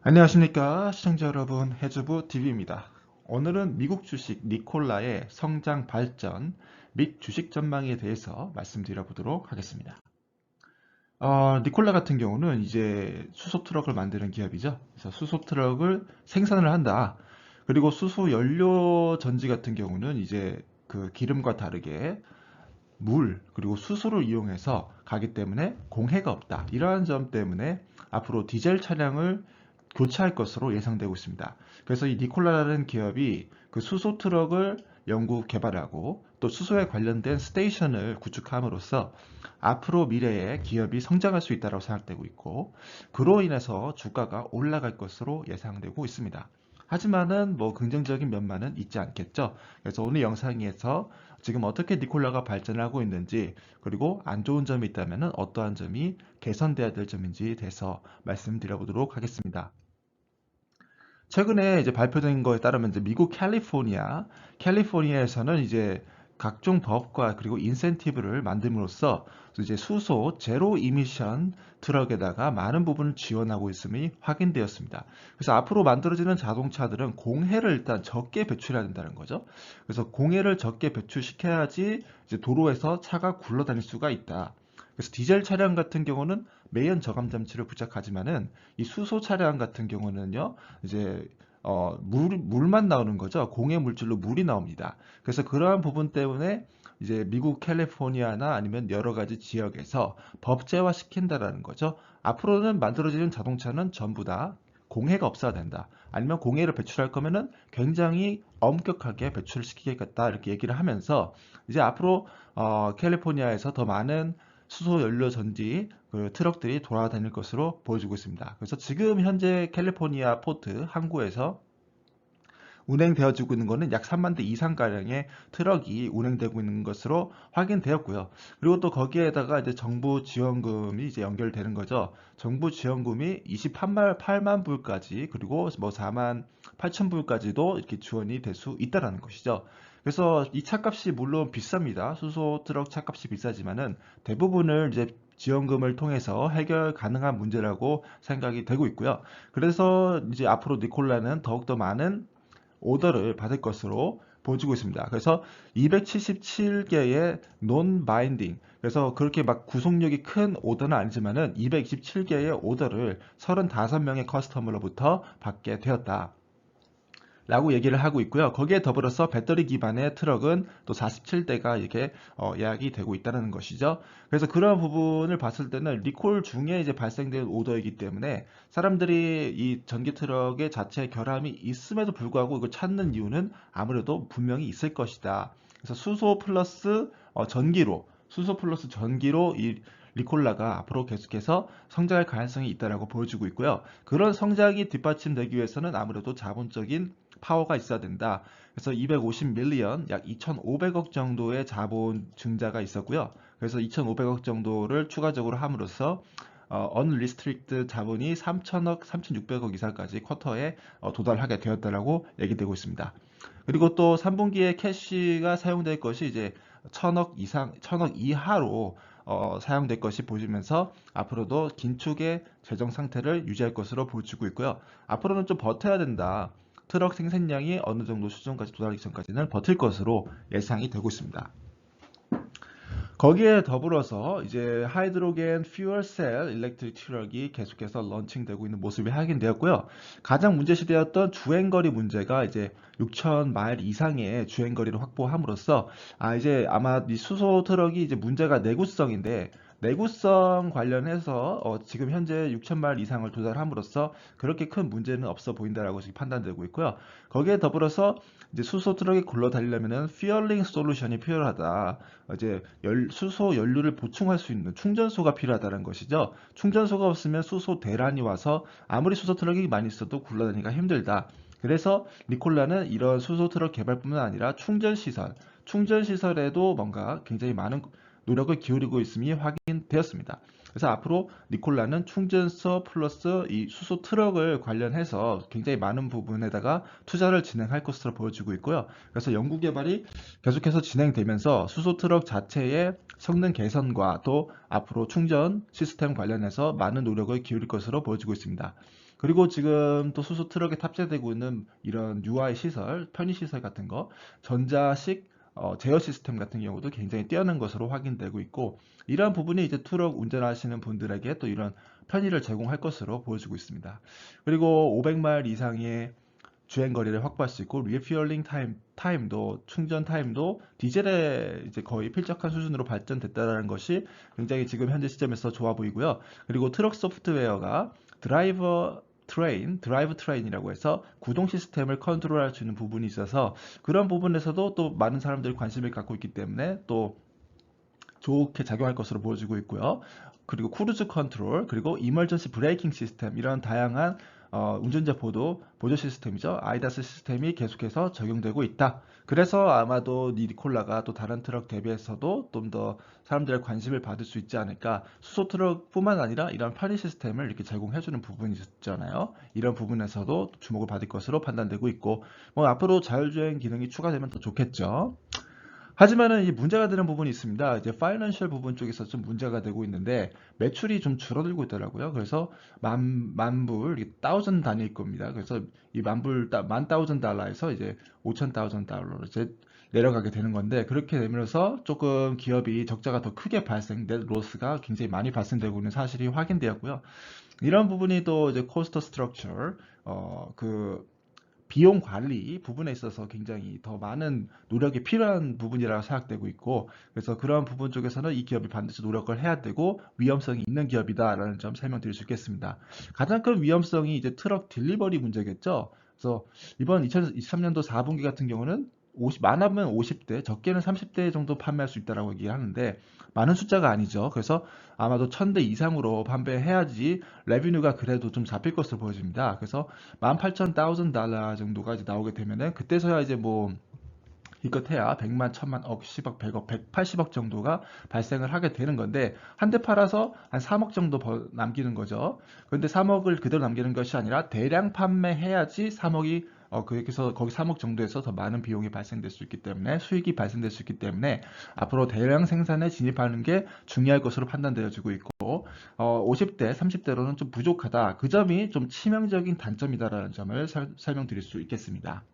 안녕하십니까 시청자 여러분, 해주부 TV입니다. 오늘은 미국 주식 니콜라의 성장 발전 및 주식 전망에 대해서 말씀드려 보도록 하겠습니다. 니콜라 같은 경우는 이제 수소 트럭을 만드는 기업이죠. 그래서 수소 트럭을 생산을 한다. 그리고 수소 연료 전지 같은 경우는 이제 그 기름과 다르게 물 그리고 수소를 이용해서 가기 때문에 공해가 없다. 이러한 점 때문에 앞으로 디젤 차량을 교체할 것으로 예상되고 있습니다. 그래서 이 니콜라라는 기업이 그 수소 트럭을 연구 개발하고 또 수소에 관련된 스테이션을 구축함으로써 앞으로 미래에 기업이 성장할 수 있다고 생각되고 있고, 그로 인해서 주가가 올라갈 것으로 예상되고 있습니다. 하지만은 뭐 긍정적인 면만은 있지 않겠죠. 그래서 오늘 영상에서 지금 어떻게 니콜라가 발전을 하고 있는지, 그리고 안 좋은 점이 있다면 어떠한 점이 개선돼야 될 점인지에 대해서 말씀드려 보도록 하겠습니다. 최근에 이제 발표된 거에 따르면 이제 미국 캘리포니아에서는 이제 각종 법과 그리고 인센티브를 만듦으로써 이제 수소 제로 이미션 트럭에다가 많은 부분을 지원하고 있음이 확인되었습니다. 그래서 앞으로 만들어지는 자동차들은 공해를 일단 적게 배출해야 된다는 거죠. 그래서 공해를 적게 배출시켜야지 이제 도로에서 차가 굴러다닐 수가 있다. 그래서 디젤 차량 같은 경우는 매연 저감 장치를 부착하지만은 이 수소 차량 같은 경우는요, 이제 물만 나오는 거죠. 공해 물질로 물이 나옵니다. 그래서 그러한 부분 때문에 이제 미국 캘리포니아나 아니면 여러 가지 지역에서 법제화 시킨다라는 거죠. 앞으로는 만들어지는 자동차는 전부 다 공해가 없어야 된다. 아니면 공해를 배출할 거면은 굉장히 엄격하게 배출을 시키겠다. 이렇게 얘기를 하면서 이제 앞으로 캘리포니아에서 더 많은 수소 연료 전지 그 트럭들이 돌아다닐 것으로 보여지고 있습니다. 그래서 지금 현재 캘리포니아 포트 항구에서 운행되어지고 있는 것은 약 3만 대 이상가량의 트럭이 운행되고 있는 것으로 확인되었고요. 그리고 또 거기에다가 이제 정부 지원금이 이제 연결되는 거죠. 정부 지원금이 28만 불까지, 그리고 뭐 4만 8천 불까지도 이렇게 지원이 될 수 있다라는 것이죠. 그래서 이 차값이 물론 비쌉니다. 수소 트럭 차값이 비싸지만은 대부분을 이제 지원금을 통해서 해결 가능한 문제라고 생각이 되고 있고요. 그래서 이제 앞으로 니콜라는 더욱더 많은 오더를 받을 것으로 보여지고 있습니다. 그래서 277개의 논 바인딩, 그래서 그렇게 막 구속력이 큰 오더는 아니지만은 227개의 오더를 35명의 커스터머로부터 받게 되었다 라고 얘기를 하고 있고요. 거기에 더불어서 배터리 기반의 트럭은 또 47대가 이렇게 예약이 되고 있다는 것이죠. 그래서 그런 부분을 봤을 때는 리콜 중에 이제 발생된 오더이기 때문에 사람들이 이 전기 트럭의 자체 결함이 있음에도 불구하고 이걸 찾는 이유는 아무래도 분명히 있을 것이다. 그래서 수소 플러스 전기로 이 리콜라가 앞으로 계속해서 성장할 가능성이 있다라고 보여지고 있고요. 그런 성장이 뒷받침되기 위해서는 아무래도 자본적인 파워가 있어야 된다. 그래서 250 밀리언, 약 2,500억 정도의 자본 증자가 있었고요. 그래서 2,500억 정도를 추가적으로 함으로써 언리스트릭트 자본이 3천억, 3,600억 이상까지 쿼터에 도달하게 되었다라고 얘기되고 있습니다. 그리고 또 3분기에 캐시가 사용될 것이 이제 1,000억 이상, 1,000억 이하로 사용될 것이 보이면서 앞으로도 긴축의 재정 상태를 유지할 것으로 보여지고 있고요. 앞으로는 좀 버텨야 된다. 트럭 생산량이 어느 정도 수준까지 도달하기 전까지는 버틸 것으로 예상이 되고 있습니다. 거기에 더불어서 이제 하이드로겐 퓨얼셀 일렉트릭 트럭이 계속해서 런칭되고 있는 모습이 확인되었고요. 가장 문제시되었던 주행거리 문제가 이제 6천 마일 이상의 주행거리를 확보함으로써 이제 아마 이 수소 트럭이 이제 문제가 내구성인데, 내구성 관련해서 지금 현재 6천 마일 이상을 도달함으로써 그렇게 큰 문제는 없어 보인다라고 지금 판단되고 있고요. 거기에 더불어서 이제 수소 트럭이 굴러다니려면은 퓨얼링 솔루션이 필요하다. 이제 수소 연료를 보충할 수 있는 충전소가 필요하다는 것이죠. 충전소가 없으면 수소 대란이 와서 아무리 수소 트럭이 많이 있어도 굴러다니기가 힘들다. 그래서 니콜라는 이런 수소 트럭 개발뿐만 아니라 충전 시설에도 뭔가 굉장히 많은 노력을 기울이고 있음이 확인되었습니다. 그래서 앞으로 니콜라는 충전소 플러스 이 수소 트럭을 관련해서 굉장히 많은 부분에다가 투자를 진행할 것으로 보여지고 있고요. 그래서 연구 개발이 계속해서 진행되면서 수소 트럭 자체의 성능 개선과 또 앞으로 충전 시스템 관련해서 많은 노력을 기울일 것으로 보여지고 있습니다. 그리고 지금 또 수소 트럭에 탑재되고 있는 이런 UI 시설, 편의 시설 같은 거, 전자식 제어 시스템 같은 경우도 굉장히 뛰어난 것으로 확인되고 있고, 이러한 부분이 이제 트럭 운전하시는 분들에게 또 이런 편의를 제공할 것으로 보여지고 있습니다. 그리고 500마일 이상의 주행 거리를 확보할 수 있고, 리퓨얼링 타임도 충전 타임도 디젤에 이제 거의 필적한 수준으로 발전됐다는 것이 굉장히 지금 현재 시점에서 좋아 보이고요. 그리고 트럭 소프트웨어가 드라이브 트레인이라고 해서 구동 시스템을 컨트롤할 수 있는 부분이 있어서 그런 부분에서도 또 많은 사람들이 관심을 갖고 있기 때문에 또 좋게 작용할 것으로 보여지고 있고요. 그리고 크루즈 컨트롤, 그리고 이머전시 브레이킹 시스템, 이런 다양한 운전자 보조 시스템이죠. 아이다스 시스템이 계속해서 적용되고 있다. 그래서 아마도 니콜라가 또 다른 트럭 대비해서도 좀 더 사람들의 관심을 받을 수 있지 않을까. 수소 트럭뿐만 아니라 이런 편의 시스템을 이렇게 제공해주는 부분이 있잖아요. 이런 부분에서도 주목을 받을 것으로 판단되고 있고, 뭐 앞으로 자율주행 기능이 추가되면 더 좋겠죠. 하지만은 이 문제가 되는 부분이 있습니다. 이제 파이낸셜 부분 쪽에서 좀 문제가 되고 있는데 매출이 좀 줄어들고 있더라고요. 그래서 만불, 다우전 단위일 겁니다. 그래서 이 만 다우전 달러에서 이제 5천 다우전 달러로 이제 내려가게 되는 건데, 그렇게 되면서 조금 기업이 적자가 더 크게 넷 로스가 굉장히 많이 발생되고 있는 사실이 확인되었고요. 이런 부분이 또 이제 코스트 스트럭처, 그 비용 관리 부분에 있어서 굉장히 더 많은 노력이 필요한 부분이라고 생각되고 있고, 그래서 그런 부분 쪽에서는 이 기업이 반드시 노력을 해야 되고 위험성이 있는 기업이다라는 점 설명드릴 수 있겠습니다. 가장 큰 위험성이 이제 트럭 딜리버리 문제겠죠. 그래서 이번 2023년도 4분기 같은 경우는 많으면 50대, 적게는 30대 정도 판매할 수 있다라고 얘기하는데 많은 숫자가 아니죠. 그래서 아마도 1000대 이상으로 판매해야지 레비뉴가 그래도 좀 잡힐 것으로 보여집니다. 그래서 18,000달러 정도가 이제 나오게 되면은 그때서야 이제 뭐 이것 해야 100만, 1000만, 억, 10억, 100억, 180억 정도가 발생을 하게 되는 건데, 한 대 팔아서 한 3억 정도 남기는 거죠. 그런데 3억을 그대로 남기는 것이 아니라 대량 판매해야지 3억이 그래서 거기 3억 정도에서 더 많은 비용이 발생될 수 있기 때문에, 수익이 발생될 수 있기 때문에 앞으로 대량 생산에 진입하는 게 중요할 것으로 판단되어지고 있고, 50대, 30대로는 좀 부족하다. 그 점이 좀 치명적인 단점이다라는 점을 설명드릴 수 있겠습니다.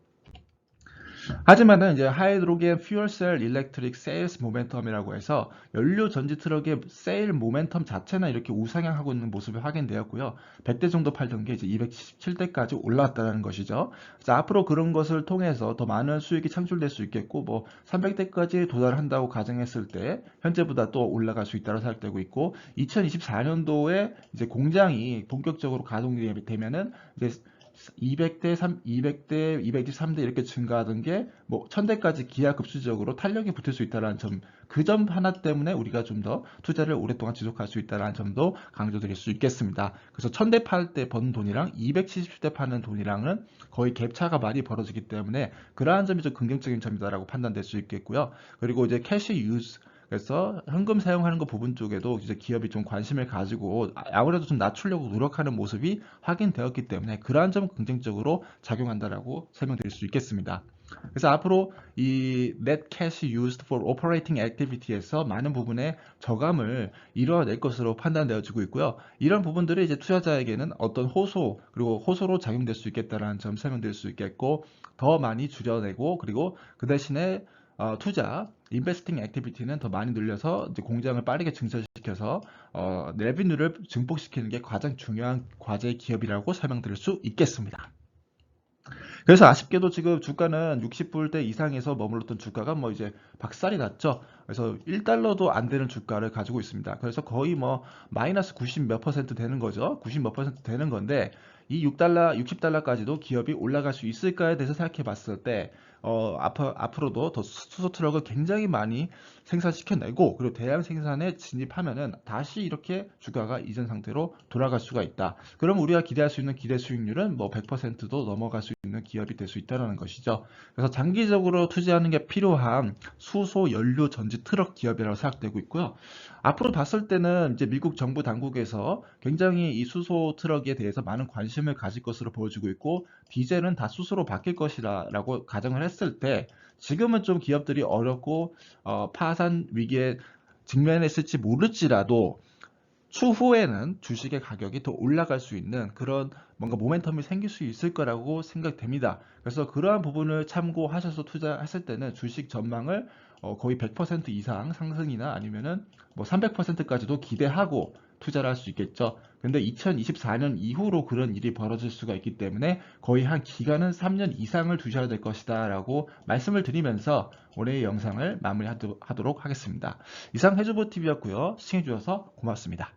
하지만은 이제 하이드로겐 퓨얼셀 일렉트릭 세일스 모멘텀이라고 해서 연료 전지 트럭의 세일 모멘텀 자체는 이렇게 우상향하고 있는 모습이 확인되었고요. 100대 정도 팔던 게 이제 277대까지 올라왔다는 것이죠. 그래서 앞으로 그런 것을 통해서 더 많은 수익이 창출될 수 있겠고, 뭐 300대까지 도달한다고 가정했을 때 현재보다 또 올라갈 수 있다고 생각되고 있고, 2024년도에 이제 공장이 본격적으로 가동이 되면은 이제 200대, 200대, 223대 이렇게 증가하던 게 뭐 1000대까지 기하급수적으로 탄력이 붙을 수 있다는 점, 그 점 하나 때문에 우리가 좀 더 투자를 오랫동안 지속할 수 있다는 점도 강조드릴 수 있겠습니다. 그래서 1000대 팔 때 버는 돈이랑 270대 파는 돈이랑은 거의 갭차가 많이 벌어지기 때문에 그러한 점이 좀 긍정적인 점이다라고 판단될 수 있겠고요. 그리고 이제 캐시 유즈, 그래서 현금 사용하는 것 부분 쪽에도 이제 기업이 좀 관심을 가지고 아무래도 좀 낮추려고 노력하는 모습이 확인되었기 때문에 그러한 점은 긍정적으로 작용한다라고 설명드릴 수 있겠습니다. 그래서 앞으로 이 net cash used for operating activity에서 많은 부분의 저감을 이뤄낼 것으로 판단되어지고 있고요. 이런 부분들이 이제 투자자에게는 어떤 호소, 그리고 호소로 작용될 수 있겠다라는 점 설명드릴 수 있겠고, 더 많이 줄여내고, 그리고 그 대신에 투자, 인베스팅 액티비티는 더 많이 늘려서 이제 공장을 빠르게 증설시켜서 레비뉴를 증폭시키는 게 가장 중요한 과제 기업이라고 설명드릴 수 있겠습니다. 그래서 아쉽게도 지금 주가는 60불대 이상에서 머물렀던 주가가 뭐 이제 박살이 났죠. 그래서 1달러도 안 되는 주가를 가지고 있습니다. 그래서 거의 뭐 마이너스 90 몇 퍼센트 되는 거죠. 90 몇 퍼센트 되는 건데, 이 6달러, 60달러까지도 기업이 올라갈 수 있을까에 대해서 생각해 봤을 때, 앞으로도 더 수소 트럭을 굉장히 많이 생산시켜내고, 그리고 대량 생산에 진입하면은 다시 이렇게 주가가 이전 상태로 돌아갈 수가 있다. 그럼 우리가 기대할 수 있는 기대 수익률은 뭐 100%도 넘어갈 수 있는 기업이 될 수 있다는 것이죠. 그래서 장기적으로 투자하는 게 필요한 수소 연료 전지 전지 트럭 기업이라고 생각되고 있고요. 앞으로 봤을 때는 이제 미국 정부 당국에서 굉장히 이 수소 트럭에 대해서 많은 관심을 가질 것으로 보여지고 있고, 디젤은 다 수소로 바뀔 것이라고 가정을 했을 때, 지금은 좀 기업들이 어렵고 파산 위기에 직면했을지 모를지라도 추후에는 주식의 가격이 더 올라갈 수 있는 그런 뭔가 모멘텀이 생길 수 있을 거라고 생각됩니다. 그래서 그러한 부분을 참고하셔서 투자했을 때는 주식 전망을 거의 100% 이상 상승이나 아니면은 뭐 300%까지도 기대하고 투자를 할 수 있겠죠. 근데 2024년 이후로 그런 일이 벌어질 수가 있기 때문에 거의 한 기간은 3년 이상을 두셔야 될 것이다 라고 말씀을 드리면서 올해의 영상을 마무리하도록 하겠습니다. 이상 해주보TV였고요. 시청해주셔서 고맙습니다.